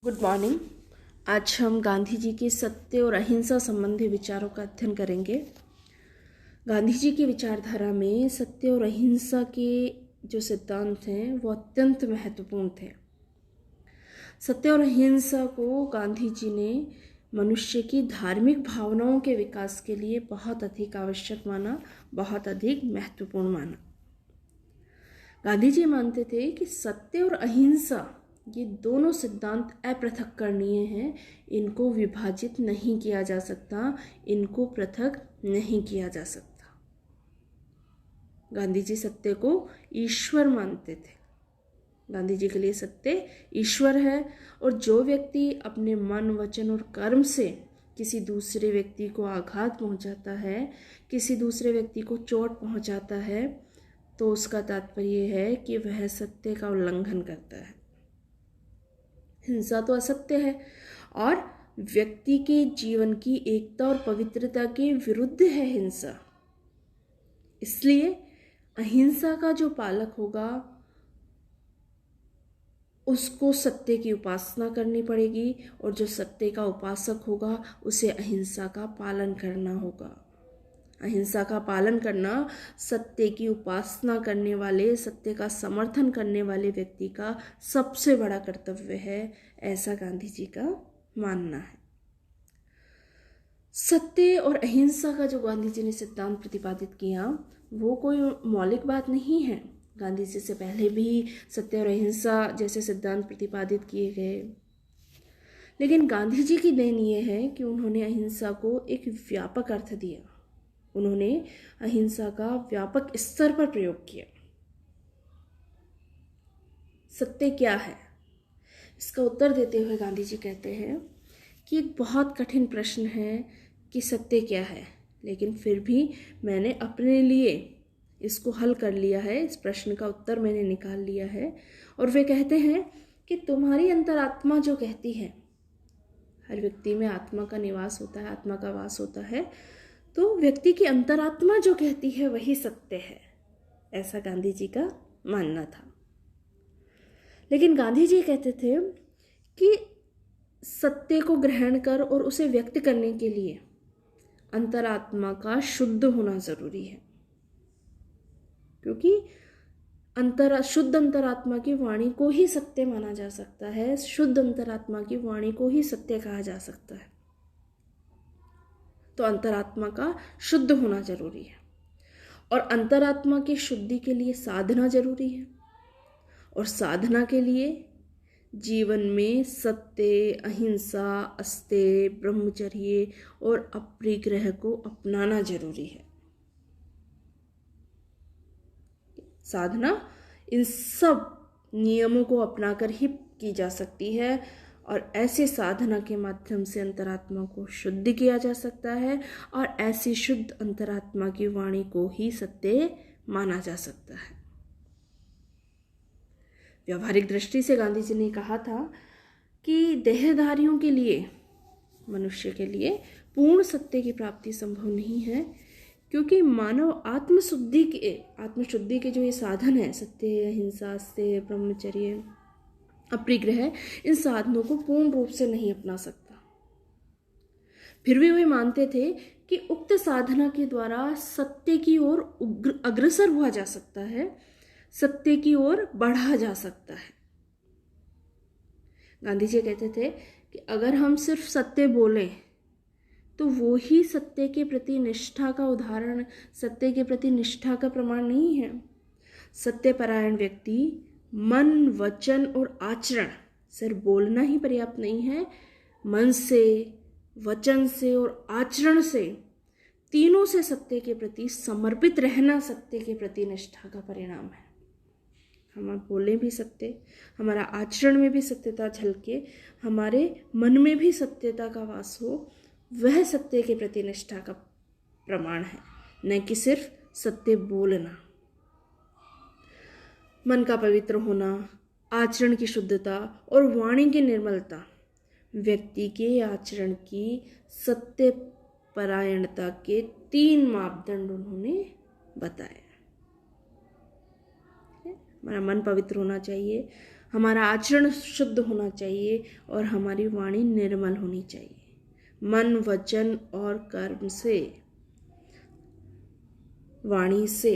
Good morning. आज हम गांधी जी के सत्य और अहिंसा संबंधी विचारों का अध्ययन करेंगे। गांधी जी की विचारधारा में सत्य और अहिंसा के जो सिद्धांत हैं वो अत्यंत महत्वपूर्ण थे। सत्य और अहिंसा को गांधी जी ने मनुष्य की धार्मिक भावनाओं के विकास के लिए बहुत अधिक आवश्यक माना, बहुत अधिक महत्वपूर्ण माना। गांधी जी मानते थे कि सत्य और अहिंसा ये दोनों सिद्धांत अपृथक्करणीय हैं, इनको विभाजित नहीं किया जा सकता, इनको पृथक नहीं किया जा सकता। गांधी जी सत्य को ईश्वर मानते थे। गांधी जी के लिए सत्य ईश्वर है और जो व्यक्ति अपने मन, वचन और कर्म से किसी दूसरे व्यक्ति को आघात पहुंचाता है, किसी दूसरे व्यक्ति को चोट पहुंचाता है, तो उसका तात्पर्य है कि वह सत्य का उल्लंघन करता है। हिंसा तो असत्य है और व्यक्ति के जीवन की एकता और पवित्रता के विरुद्ध है हिंसा। इसलिए अहिंसा का जो पालक होगा उसको सत्य की उपासना करनी पड़ेगी और जो सत्य का उपासक होगा उसे अहिंसा का पालन करना होगा। अहिंसा का पालन करना सत्य की उपासना करने वाले, सत्य का समर्थन करने वाले व्यक्ति का सबसे बड़ा कर्तव्य है, ऐसा गांधी जी का मानना है। सत्य और अहिंसा का जो गांधी जी ने सिद्धांत प्रतिपादित किया वो कोई मौलिक बात नहीं है। गांधी जी से पहले भी सत्य और अहिंसा जैसे सिद्धांत प्रतिपादित किए गए, लेकिन गांधी जी की देन ये है कि उन्होंने अहिंसा को एक व्यापक अर्थ दिया। उन्होंने अहिंसा का व्यापक स्तर पर प्रयोग किया। सत्य क्या है, इसका उत्तर देते हुए गांधी जी कहते हैं कि एक बहुत कठिन प्रश्न है कि सत्य क्या है, लेकिन फिर भी मैंने अपने लिए इसको हल कर लिया है, इस प्रश्न का उत्तर मैंने निकाल लिया है। और वे कहते हैं कि तुम्हारी अंतरात्मा जो कहती है, हर व्यक्ति में आत्मा का निवास होता है, आत्मा का वास होता है, तो व्यक्ति की अंतरात्मा जो कहती है वही सत्य है, ऐसा गांधी जी का मानना था। लेकिन गांधी जी कहते थे कि सत्य को ग्रहण कर और उसे व्यक्त करने के लिए अंतरात्मा का शुद्ध होना जरूरी है, क्योंकि शुद्ध अंतरात्मा की वाणी को ही सत्य माना जा सकता है, शुद्ध अंतरात्मा की वाणी को ही सत्य कहा जा सकता है। तो अंतरात्मा का शुद्ध होना जरूरी है और अंतरात्मा की शुद्धि के लिए साधना जरूरी है, और साधना के लिए जीवन में सत्य, अहिंसा, अस्तेय, ब्रह्मचर्य और अपरिग्रह को अपनाना जरूरी है। साधना इन सब नियमों को अपनाकर ही की जा सकती है और ऐसे साधना के माध्यम से अंतरात्मा को शुद्ध किया जा सकता है और ऐसी शुद्ध अंतरात्मा की वाणी को ही सत्य माना जा सकता है। व्यवहारिक दृष्टि से गांधी जी ने कहा था कि देहधारियों के लिए, मनुष्य के लिए पूर्ण सत्य की प्राप्ति संभव नहीं है, क्योंकि मानव आत्मशुद्धि के जो ये साधन है, सत्य, अहिंसा, अस्तेय, ब्रह्मचर्य, अपरिग्रह, इन साधनों को पूर्ण रूप से नहीं अपना सकता। फिर भी वे मानते थे कि उक्त साधना के द्वारा सत्य की ओर अग्रसर हुआ जा सकता है, सत्य की ओर बढ़ा जा सकता है। गांधी जी कहते थे कि अगर हम सिर्फ सत्य बोलें तो वो ही सत्य के प्रति निष्ठा का उदाहरण, सत्य के प्रति निष्ठा का प्रमाण नहीं है। सत्यपरायण व्यक्ति मन, वचन और आचरण, सिर्फ बोलना ही पर्याप्त नहीं है, मन से, वचन से और आचरण से, तीनों से सत्य के प्रति समर्पित रहना सत्य के प्रति निष्ठा का परिणाम है। हम बोले भी सत्य, हमारा आचरण में भी सत्यता झलके, हमारे मन में भी सत्यता का वास हो, वह सत्य के प्रति निष्ठा का प्रमाण है, न कि सिर्फ सत्य बोलना। मन का पवित्र होना, आचरण की शुद्धता और वाणी की निर्मलता व्यक्ति के आचरण की सत्य परायणता के 3 मापदंड उन्होंने बताए। हमारा मन पवित्र होना चाहिए, हमारा आचरण शुद्ध होना चाहिए और हमारी वाणी निर्मल होनी चाहिए। मन, वचन और कर्म से, वाणी से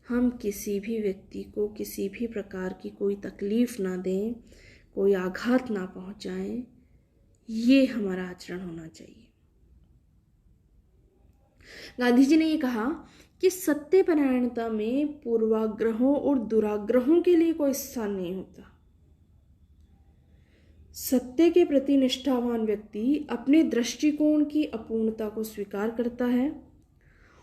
हम किसी भी व्यक्ति को किसी भी प्रकार की कोई तकलीफ ना दें, कोई आघात ना पहुंचाएं, ये हमारा आचरण होना चाहिए। गांधी जी ने ये कहा कि सत्यपरायणता में पूर्वाग्रहों और दुराग्रहों के लिए कोई स्थान नहीं होता। सत्य के प्रति निष्ठावान व्यक्ति अपने दृष्टिकोण की अपूर्णता को स्वीकार करता है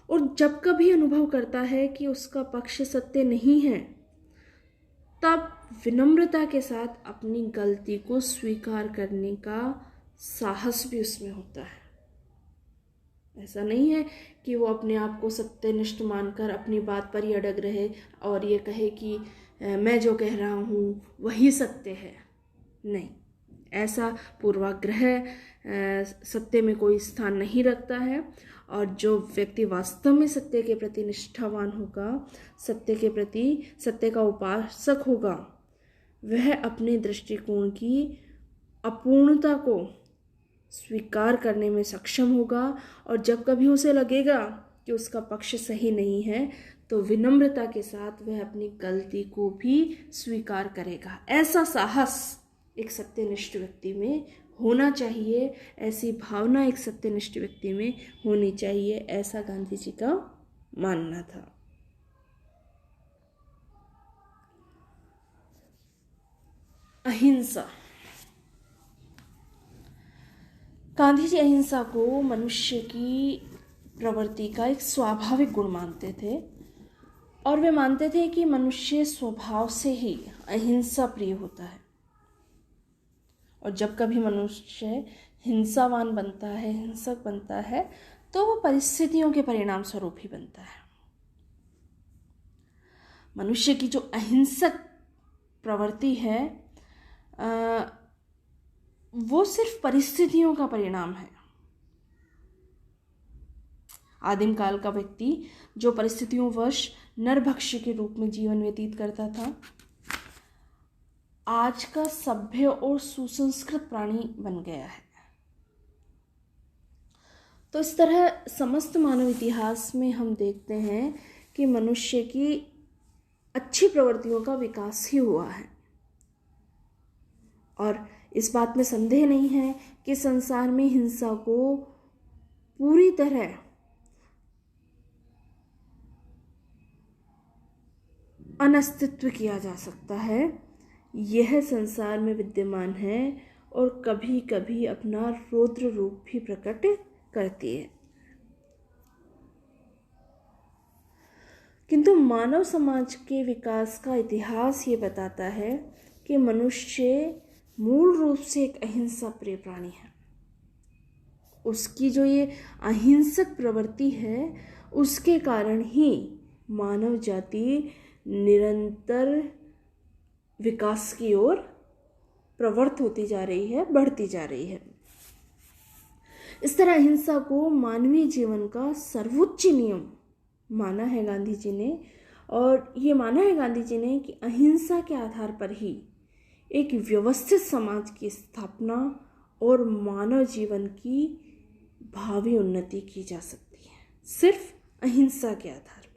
और जब कभी अनुभव करता है कि उसका पक्ष सत्य नहीं है, तब विनम्रता के साथ अपनी गलती को स्वीकार करने का साहस भी उसमें होता है। ऐसा नहीं है कि वो अपने आप को सत्यनिष्ठ मानकर अपनी बात पर ही अड़ग रहे और ये कहे कि मैं जो कह रहा हूँ वही सत्य है। नहीं, ऐसा पूर्वाग्रह सत्य में कोई स्थान नहीं रखता है। और जो व्यक्ति वास्तव में सत्य के प्रति निष्ठावान होगा, सत्य का उपासक होगा, वह अपने दृष्टिकोण की अपूर्णता को स्वीकार करने में सक्षम होगा और जब कभी उसे लगेगा कि उसका पक्ष सही नहीं है तो विनम्रता के साथ वह अपनी गलती को भी स्वीकार करेगा। ऐसा साहस एक सत्यनिष्ठ व्यक्ति में होना चाहिए, ऐसी भावना एक सत्यनिष्ठ व्यक्ति में होनी चाहिए, ऐसा गांधी जी का मानना था। अहिंसा। गांधी जी अहिंसा को मनुष्य की प्रवृत्ति का एक स्वाभाविक गुण मानते थे और वे मानते थे कि मनुष्य स्वभाव से ही अहिंसा प्रिय होता है और जब कभी मनुष्य हिंसावान बनता है, हिंसक बनता है, तो वो परिस्थितियों के परिणाम स्वरूप ही बनता है। मनुष्य की जो अहिंसक प्रवृत्ति है वो सिर्फ परिस्थितियों का परिणाम है। आदिम काल का व्यक्ति जो परिस्थितियों वश नरभक्षी के रूप में जीवन व्यतीत करता था, आज का सभ्य और सुसंस्कृत प्राणी बन गया है। तो इस तरह समस्त मानव इतिहास में हम देखते हैं कि मनुष्य की अच्छी प्रवृत्तियों का विकास ही हुआ है और इस बात में संदेह नहीं है कि संसार में हिंसा को पूरी तरह अनस्तित्व किया जा सकता है। यह संसार में विद्यमान है और कभी कभी अपना रौद्र रूप भी प्रकट करती है। किंतु मानव समाज के विकास का इतिहास ये बताता है कि मनुष्य मूल रूप से एक अहिंसा प्रिय प्राणी है। उसकी जो ये अहिंसक प्रवृत्ति है, उसके कारण ही मानव जाति निरंतर विकास की ओर प्रवृत्त होती जा रही है, बढ़ती जा रही है। इस तरह अहिंसा को मानवीय जीवन का सर्वोच्च नियम माना है गांधी जी ने और ये माना है गांधी जी ने कि अहिंसा के आधार पर ही एक व्यवस्थित समाज की स्थापना और मानव जीवन की भावी उन्नति की जा सकती है, सिर्फ अहिंसा के आधार पर।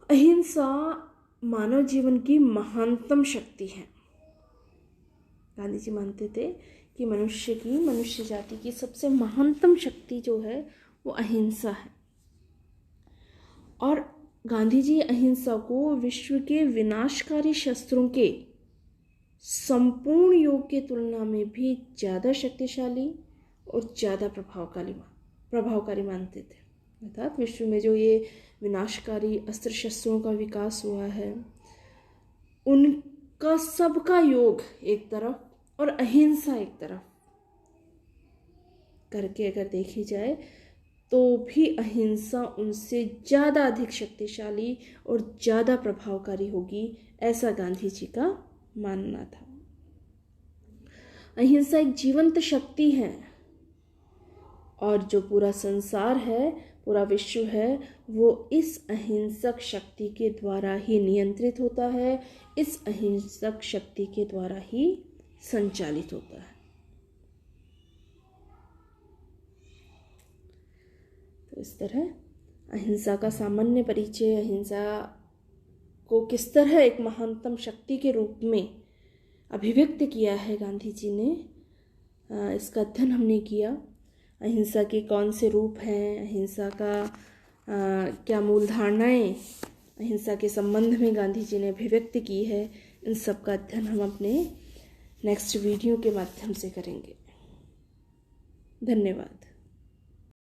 अहिंसा मानव जीवन की महानतम शक्ति है। गांधी जी मानते थे कि मनुष्य जाति की सबसे महानतम शक्ति जो है वो अहिंसा है और गांधी जी अहिंसा को विश्व के विनाशकारी शस्त्रों के संपूर्ण योग की तुलना में भी ज़्यादा शक्तिशाली और ज़्यादा प्रभावकारी मानते थे। अर्थात विश्व में जो ये विनाशकारी अस्त्र शस्त्रों का विकास हुआ है, उनका सबका योग एक तरफ और अहिंसा एक तरफ करके अगर देखी जाए तो भी अहिंसा उनसे ज़्यादा अधिक शक्तिशाली और ज़्यादा प्रभावकारी होगी, ऐसा गांधी जी का मानना था। अहिंसा एक जीवंत शक्ति है और जो पूरा संसार है, पूरा विश्व है, वो इस अहिंसक शक्ति के द्वारा ही नियंत्रित होता है, इस अहिंसक शक्ति के द्वारा ही संचालित होता है। तो इस तरह अहिंसा का सामान्य परिचय, अहिंसा को किस तरह एक महानतम शक्ति के रूप में अभिव्यक्त किया है गांधी जी ने, इसका अध्ययन हमने किया। अहिंसा के कौन से रूप हैं, अहिंसा का क्या मूल धारणाएं अहिंसा के संबंध में गांधी जी ने अभिव्यक्त की है, इन सब का अध्ययन हम अपने नेक्स्ट वीडियो के माध्यम से करेंगे। धन्यवाद।